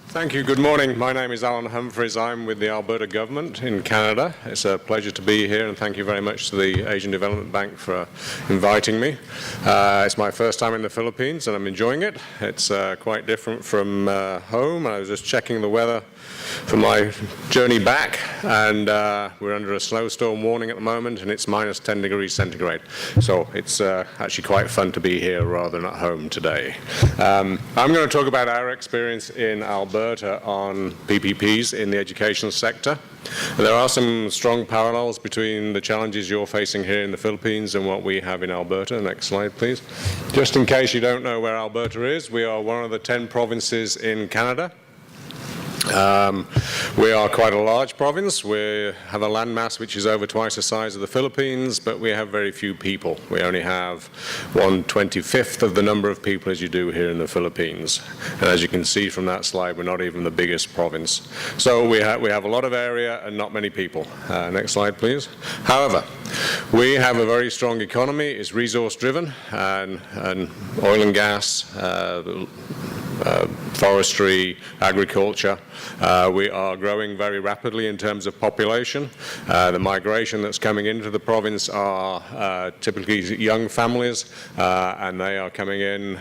Thank you. Good morning. My name is Humphries. I'm with the Alberta Government in Canada. It's a pleasure to be here, and thank you very much to the Asian Development Bank for inviting me. It's my first time in the Philippines, and I'm enjoying it. It's quite different from home. I was just checking the weather for my journey back, and we're under a snowstorm warning at the moment, and it's minus 10 degrees centigrade. So it's actually quite fun to be here rather than at home today. I'm going to talk about our experience in Alberta on PPPs in the education sector. There are some strong parallels between the challenges you're facing here in the Philippines and what we have in Alberta. Next slide, please. Just in case you don't know where Alberta is, we are one of the 10 provinces in Canada. We are quite a large province. We have a landmass which is over twice the size of the Philippines, but we have very few people. We only have 1/25th of the number of people as you do here in the Philippines. And as you can see from that slide, we're not even the biggest province. So we have a lot of area and not many people. Next slide, please. However, we have a very strong economy. It's resource-driven, and oil and gas, forestry, agriculture. We are growing very rapidly in terms of population. The migration that's coming into the province are typically young families, and they are coming in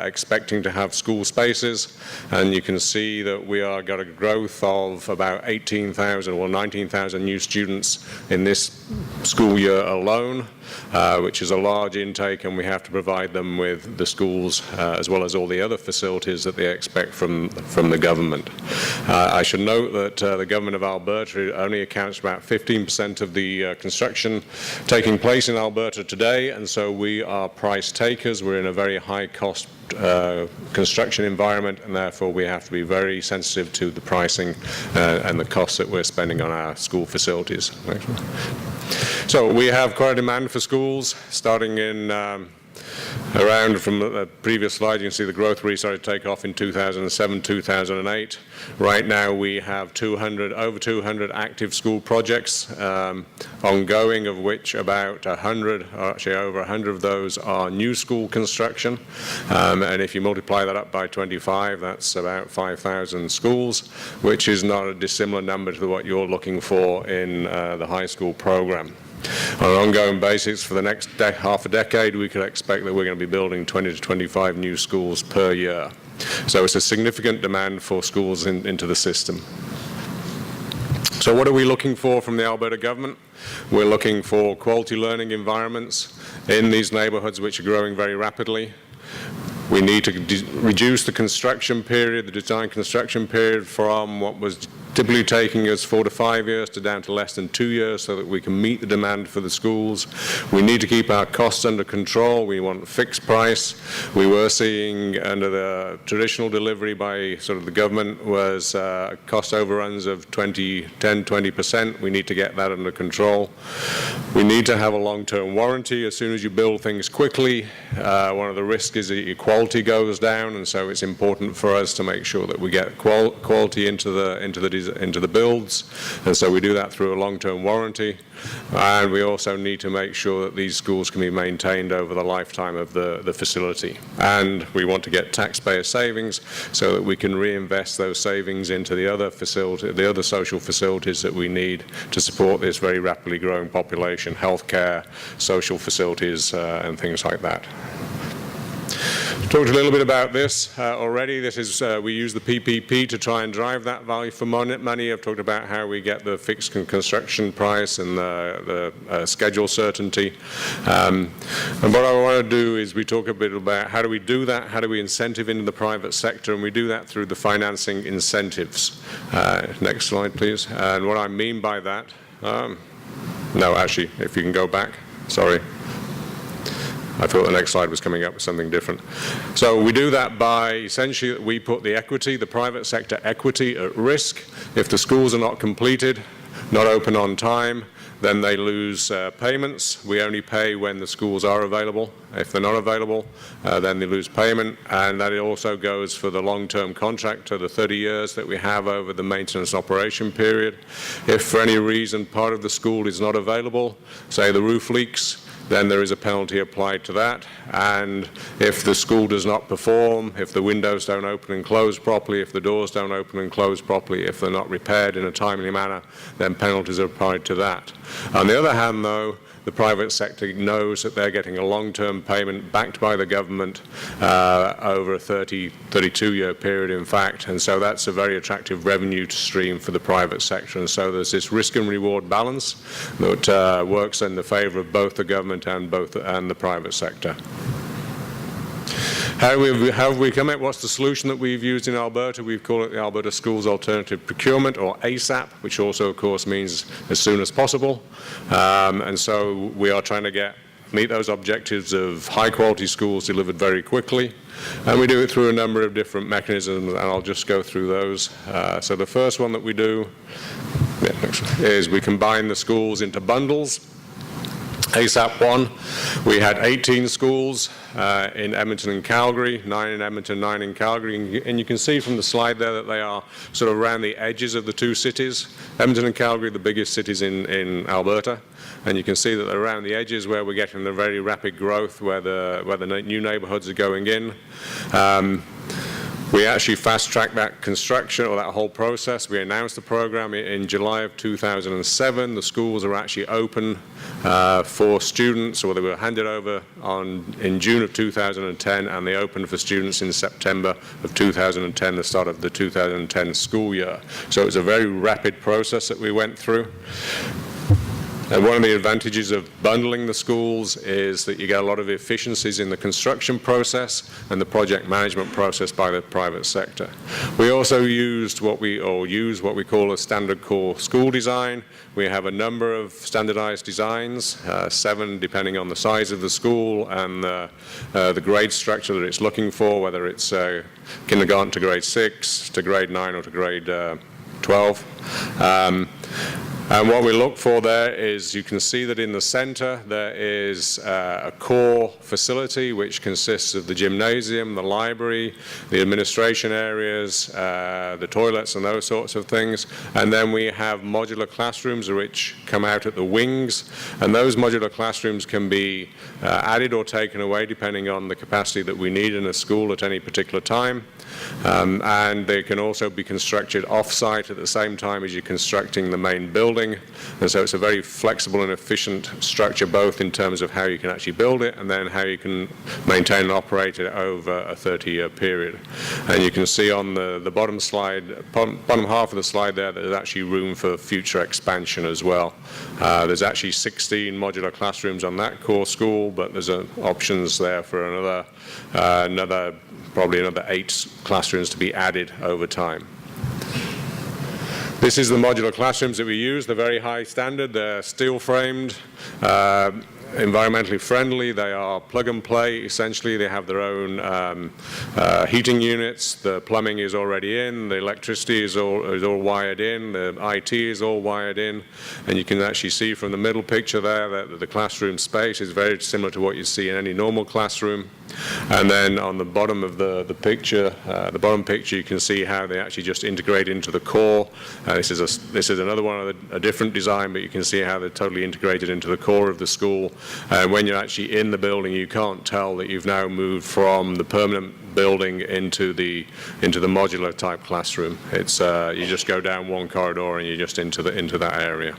expecting to have school spaces. And you can see that we are got a growth of about 18,000 or 19,000 new students in this school year alone, which is a large intake, and we have to provide them with the schools as well as all the other facilities that they expect from the government. I should note that the Government of Alberta only accounts for about 15% of the construction taking place in Alberta today, and so we are price takers. We're in a very high cost construction environment, and therefore we have to be very sensitive to the pricing and the costs that we're spending on our school facilities. So we have quite a demand for schools, starting in around from the previous slide. You can see the growth really started to take off in 2007, 2008. Right now we have over 200 active school projects ongoing, of which about 100, or actually over 100 of those are new school construction. And if you multiply that up by 25, that's about 5,000 schools, which is not a dissimilar number to what you're looking for in the high school program. On an ongoing basis for the next half a decade, we could expect that we're going to be building 20 to 25 new schools per year. So it's a significant demand for schools into the system. So what are we looking for from the Alberta government? We're looking for quality learning environments in these neighborhoods which are growing very rapidly. We need to reduce the construction period, the design construction period, from what was typically taking us 4 to 5 years to down to less than 2 years, so that we can meet the demand for the schools. We need to keep our costs under control. We want fixed price. We were seeing under the traditional delivery by sort of the government was cost overruns of 10-20%. We need to get that under control. We need to have a long-term warranty. As soon as you build things quickly, one of the risks is that your quality goes down, and so it's important for us to make sure that we get quality into the builds, and so we do that through a long-term warranty. And we also need to make sure that these schools can be maintained over the lifetime of the facility. And we want to get taxpayer savings so that we can reinvest those savings into the other social facilities that we need to support this very rapidly growing population: healthcare, social facilities, and things like that. Talked a little bit about this already. This is we use the PPP to try and drive that value for money. I've talked about how we get the fixed construction price and the schedule certainty. And what I want to do is we talk a bit about how do we do that, how do we incentive into the private sector, and we do that through the financing incentives. Next slide, please. And what I mean by that, no, actually, if you can go back, sorry. I thought the next slide was coming up with something different. So we do that by essentially we put the equity, the private sector equity, at risk. If the schools are not completed, not open on time, then they lose payments. We only pay when the schools are available. If they're not available, then they lose payment. And that also goes for the long-term contract, to the 30 years that we have over the maintenance operation period. If for any reason part of the school is not available, say the roof leaks, then there is a penalty applied to that. And if the school does not perform, if the windows don't open and close properly, if the doors don't open and close properly, if they're not repaired in a timely manner, then penalties are applied to that. On the other hand, though, the private sector knows that they're getting a long-term payment backed by the government over a 32-year period, in fact, and so that's a very attractive revenue stream for the private sector. And so there's this risk and reward balance that works in the favor of both the government and the private sector. How have we come at? What's the solution that we've used in Alberta? We've called it the Alberta Schools Alternative Procurement, or ASAP, which also, of course, means as soon as possible. And so we are trying to meet those objectives of high-quality schools delivered very quickly. And we do it through a number of different mechanisms, and I'll just go through those. So the first one that we do is we combine the schools into bundles. ASAP 1, we had 18 schools in Edmonton and Calgary, 9 in Edmonton, 9 in Calgary, and you can see from the slide there that they are sort of around the edges of the two cities. Edmonton and Calgary, the biggest cities in Alberta, and you can see that they're around the edges where we're getting the very rapid growth, where the new neighborhoods are going in. We actually fast-tracked that construction, or that whole process. We announced the program in July of 2007. The schools are actually open for students, or they were handed over in June of 2010, and they opened for students in September of 2010, the start of the 2010 school year. So it was a very rapid process that we went through. And one of the advantages of bundling the schools is that you get a lot of efficiencies in the construction process and the project management process by the private sector. We also use what we call a standard core school design. We have a number of standardized designs, 7 depending on the size of the school and the grade structure that it's looking for, whether it's kindergarten to grade 6, to grade 9, or to grade 12. And what we look for there is, you can see that in the center there is a core facility which consists of the gymnasium, the library, the administration areas, the toilets and those sorts of things. And then we have modular classrooms which come out at the wings, and those modular classrooms can be added or taken away depending on the capacity that we need in a school at any particular time. And they can also be constructed off-site at the same time as you're constructing the main building. And so it's a very flexible and efficient structure, both in terms of how you can actually build it and then how you can maintain and operate it over a 30-year period. And you can see on the bottom half of the slide there, that there's actually room for future expansion as well. There's actually 16 modular classrooms on that core school, but there's options there for probably another 8 classrooms to be added over time. This is the modular classrooms that we use. They're very high standard. They're steel framed, environmentally friendly. They are plug and play. Essentially, they have their own heating units. The plumbing is already in. The electricity is all wired in. The IT is all wired in. And you can actually see from the middle picture there that the classroom space is very similar to what you see in any normal classroom. And then on the bottom of the bottom picture, you can see how they actually just integrate into the core. This is another one of a different design, but you can see how they're totally integrated into the core of the school. When you're actually in the building, you can't tell that you've now moved from the permanent building into the modular type classroom. It's you just go down one corridor and you're just into that area.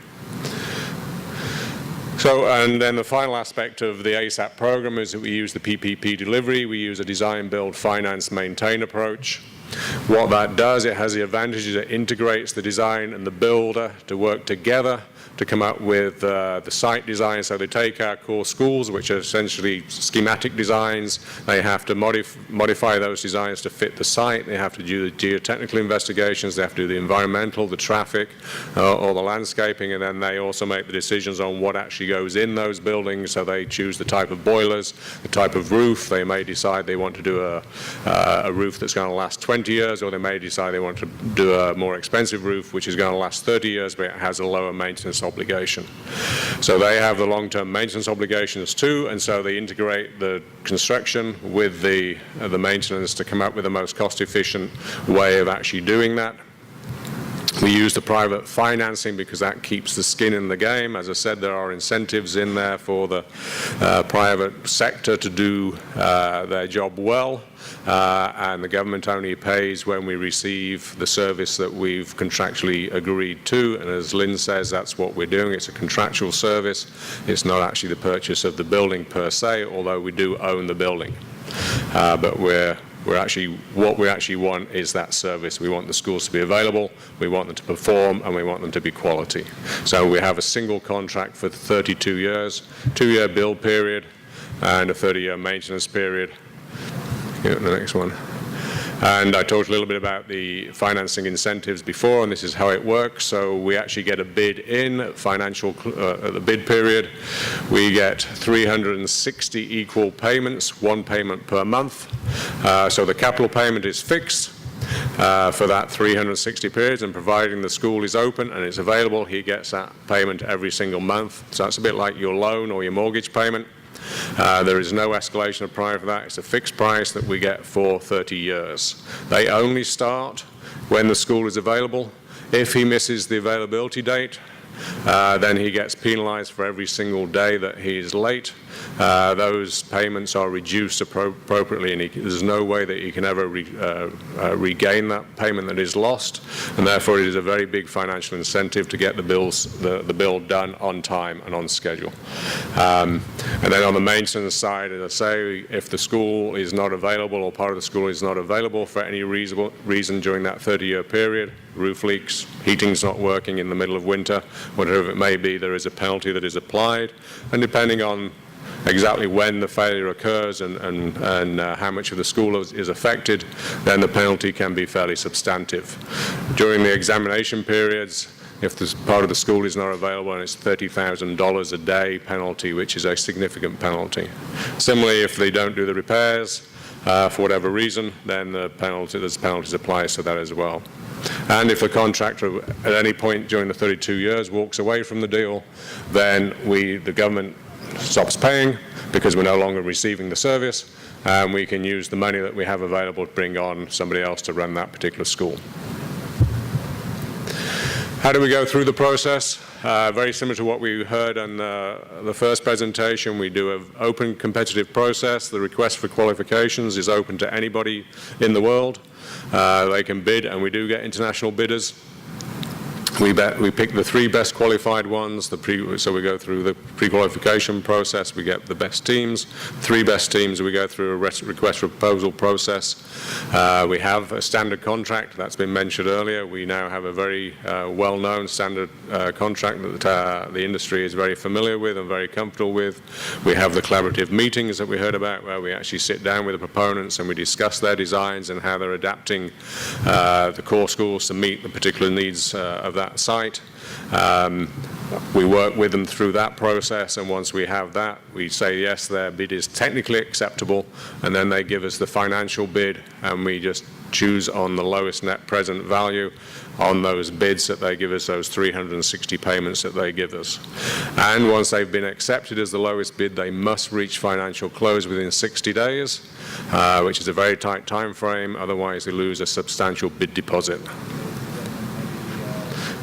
So, and then the final aspect of the ASAP program is that we use the PPP delivery. We use a design, build, finance, maintain approach. What that does, it has the advantage that it integrates the design and the builder to work together to come up with the site design. So they take our core schools, which are essentially schematic designs. They have to modify those designs to fit the site. They have to do the geotechnical investigations. They have to do the environmental, the traffic, or the landscaping, and then they also make the decisions on what actually goes in those buildings. So they choose the type of boilers, the type of roof. They may decide they want to do a roof that's going to last 20 years, or they may decide they want to do a more expensive roof, which is going to last 30 years, but it has a lower maintenance obligation. So they have the long-term maintenance obligations too, and so they integrate the construction with the maintenance to come up with the most cost-efficient way of actually doing that. We use the private financing because that keeps the skin in the game. As I said, there are incentives in there for the private sector to do their job well, and the government only pays when we receive the service that we've contractually agreed to. And as Lynn says, that's what we're doing. It's a contractual service. It's not actually the purchase of the building per se, although we do own the building. But what we actually want is that service. We want the schools to be available, we want them to perform, and we want them to be quality. So we have a single contract for 32 years, 2-year build period, and a 30-year maintenance period. The next one. And I talked a little bit about the financing incentives before, and this is how it works. So we actually get a bid in at the bid period. We get 360 equal payments, 1 payment per month. So the capital payment is fixed for that 360 periods, and providing the school is open and it's available, he gets that payment every single month. So that's a bit like your loan or your mortgage payment. There is no escalation of price for that. It's a fixed price that we get for 30 years. They only start when the school is available. If he misses the availability date, then he gets penalized for every single day that he is late. Those payments are reduced appropriately, and there's no way that he can ever regain that payment that is lost, and therefore it is a very big financial incentive to get the bill done on time and on schedule. And then on the maintenance side, as I say, if the school is not available or part of the school is not available for any reason during that 30-year period, roof leaks, heating's not working in the middle of winter, whatever it may be, there is a penalty that is applied, and depending on exactly when the failure occurs and how much of the school is affected, then the penalty can be fairly substantive. During the examination periods, if this part of the school is not available, and it's $30,000 a day penalty, which is a significant penalty. Similarly, if they don't do the repairs for whatever reason, then there's penalties applied to that as well. And if the contractor at any point during the 32 years walks away from the deal, then the government stops paying because we're no longer receiving the service, and we can use the money that we have available to bring on somebody else to run that particular school. How do we go through the process? Very similar to what we heard in the first presentation. We do an open competitive process. The request for qualifications is open to anybody in the world. They can bid, and we do get international bidders. We pick the 3 best qualified ones, so we go through the pre-qualification process, we get the best teams. 3 best teams, we go through a request for proposal process. We have a standard contract that's been mentioned earlier. We now have a very well-known standard contract that the industry is very familiar with and very comfortable with. We have the collaborative meetings that we heard about, where we actually sit down with the proponents and we discuss their designs and how they're adapting the core schools to meet the particular needs of that site. We work with them through that process, and once we have that, we say yes, their bid is technically acceptable, and then they give us the financial bid, and we just choose on the lowest net present value on those bids that they give us, those 360 payments that they give us. And once they've been accepted as the lowest bid, they must reach financial close within 60 days, which is a very tight time frame, otherwise they lose a substantial bid deposit.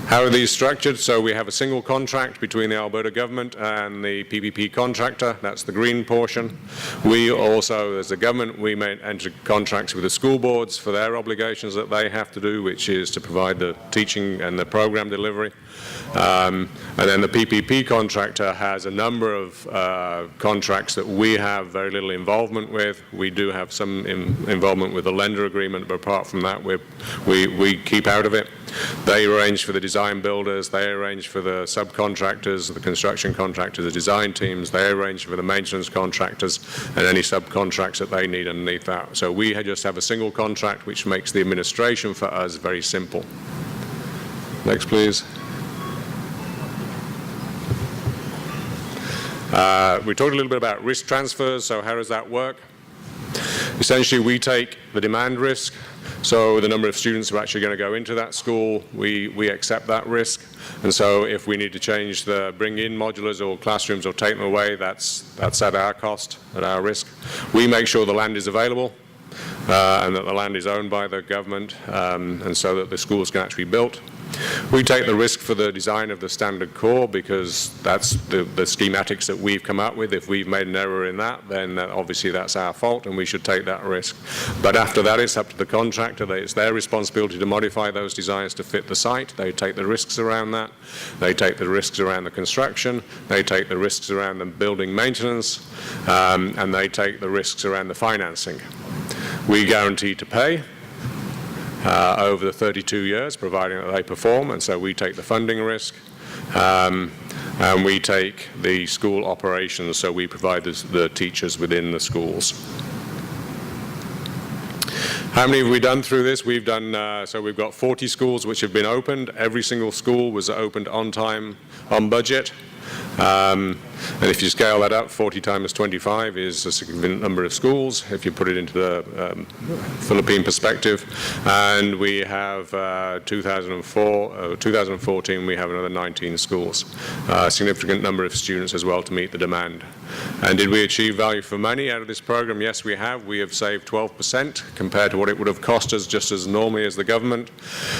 How are these structured? So we have a single contract between the Alberta government and the PPP contractor. That's the green portion. We also, as a government, we may enter contracts with the school boards for their obligations that they have to do, which is to provide the teaching and the program delivery. And then the PPP contractor has a number of contracts that we have very little involvement with. We do have some involvement with the lender agreement, but apart from that, we keep out of it. They arrange for the design builders, they arrange for the subcontractors, the construction contractors, the design teams, they arrange for the maintenance contractors and any subcontracts that they need underneath that. So we just have a single contract, which makes the administration for us very simple. Next, please. We talked a little bit about risk transfers, so how does that work? Essentially, we take the demand risk, so the number of students who are actually going to go into that school, we accept that risk. And so if we need to bring in modulars or classrooms or take them away, that's at our cost, at our risk. We make sure the land is available and that the land is owned by the government, and so that the schools can actually be built. We take the risk for the design of the standard core because that's the schematics that we've come up with. If we've made an error in that, then obviously that's our fault and we should take that risk. But after that, it's up to the contractor. It's their responsibility to modify those designs to fit the site. They take the risks around that. They take the risks around the construction. They take the risks around the building maintenance. And they take the risks around the financing. We guarantee to pay over the 32 years, providing that they perform, and so we take the funding risk. And we take the school operations, so we provide the teachers within the schools. How many have we done through this? We've done, so we've got 40 schools which have been opened. Every single school was opened on time, on budget. And if you scale that up, 40 times 25 is a significant number of schools, if you put it into the Philippine perspective. And we have 2014, we have another 19 schools. A significant number of students as well to meet the demand. And did we achieve value for money out of this program? Yes, we have. We have saved 12% compared to what it would have cost us just as normally as the government.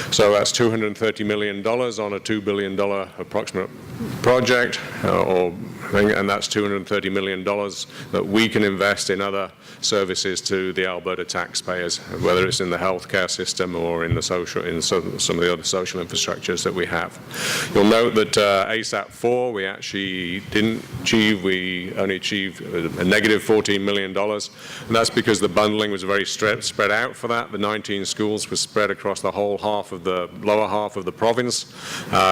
So that's $230 million on a $2 billion approximate project, and that's $230 million that we can invest in other services to the Alberta taxpayers, whether it's in the healthcare system or in the social, in some of the other social infrastructures that we have. You'll note that ASAP 4 we actually didn't achieve. We only achieved a negative $14 million, and that's because the bundling was very spread out for that. The 19 schools were spread across the whole half of the lower half of the province,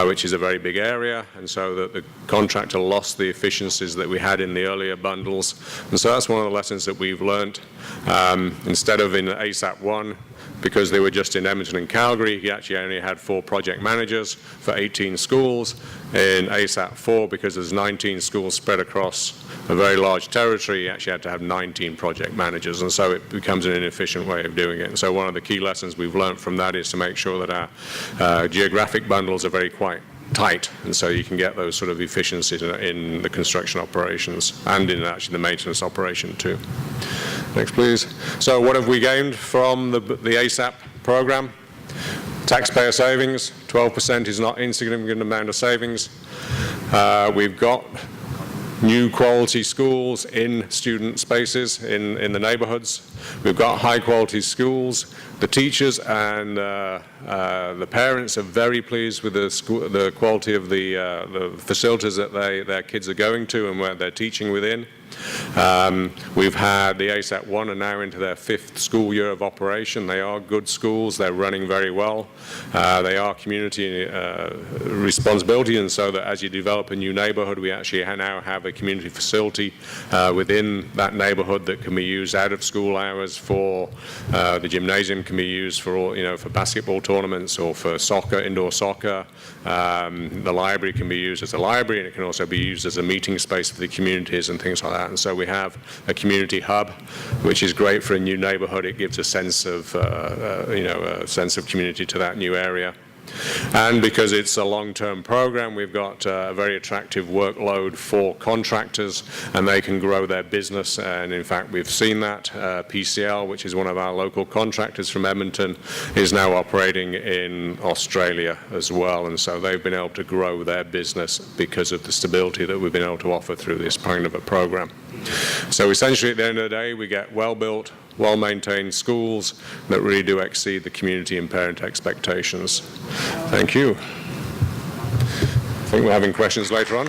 which is a very big area, and so that the contractor lost the efficiencies that we had in the earlier bundles. And so that's one of the lessons that we've learned. Instead of in ASAP 1, because they were just in Edmonton and Calgary, he actually only had 4 project managers for 18 schools. In ASAP 4, because there's 19 schools spread across a very large territory, he actually had to have 19 project managers, and so it becomes an inefficient way of doing it. And so one of the key lessons we've learned from that is to make sure that our geographic bundles are very quite tight, and so you can get those sort of efficiencies in the construction operations and in actually the maintenance operation too. Next, please. So what have we gained from the ASAP program? Taxpayer savings, 12% is not insignificant amount of savings. We've got new quality schools in student spaces in the neighborhoods. We've got high quality schools. The teachers and the parents are very pleased with the quality of the facilities that their kids are going to and where they're teaching within. We've had the ASAP 1 are now into their 5th school year of operation. They are good schools. They're running very well. They are community responsibility, and so that as you develop a new neighborhood, we actually now have a community facility within that neighborhood that can be used out of school hours for the gymnasium can be used for all, for basketball tournaments or for soccer, indoor soccer. The library can be used as a library, and it can also be used as a meeting space for the communities and things like that. And so we have a community hub, which is great for a new neighborhood. It gives a sense of, a sense of community to that new area. And because it's a long-term program, we've got a very attractive workload for contractors, and they can grow their business. And in fact, we've seen that. PCL, which is one of our local contractors from Edmonton, is now operating in Australia as well. And so they've been able to grow their business because of the stability that we've been able to offer through this kind of a program. So essentially, at the end of the day, we get well-built, well-maintained schools that really do exceed the community and parent expectations. Thank you. I think we're having questions later on.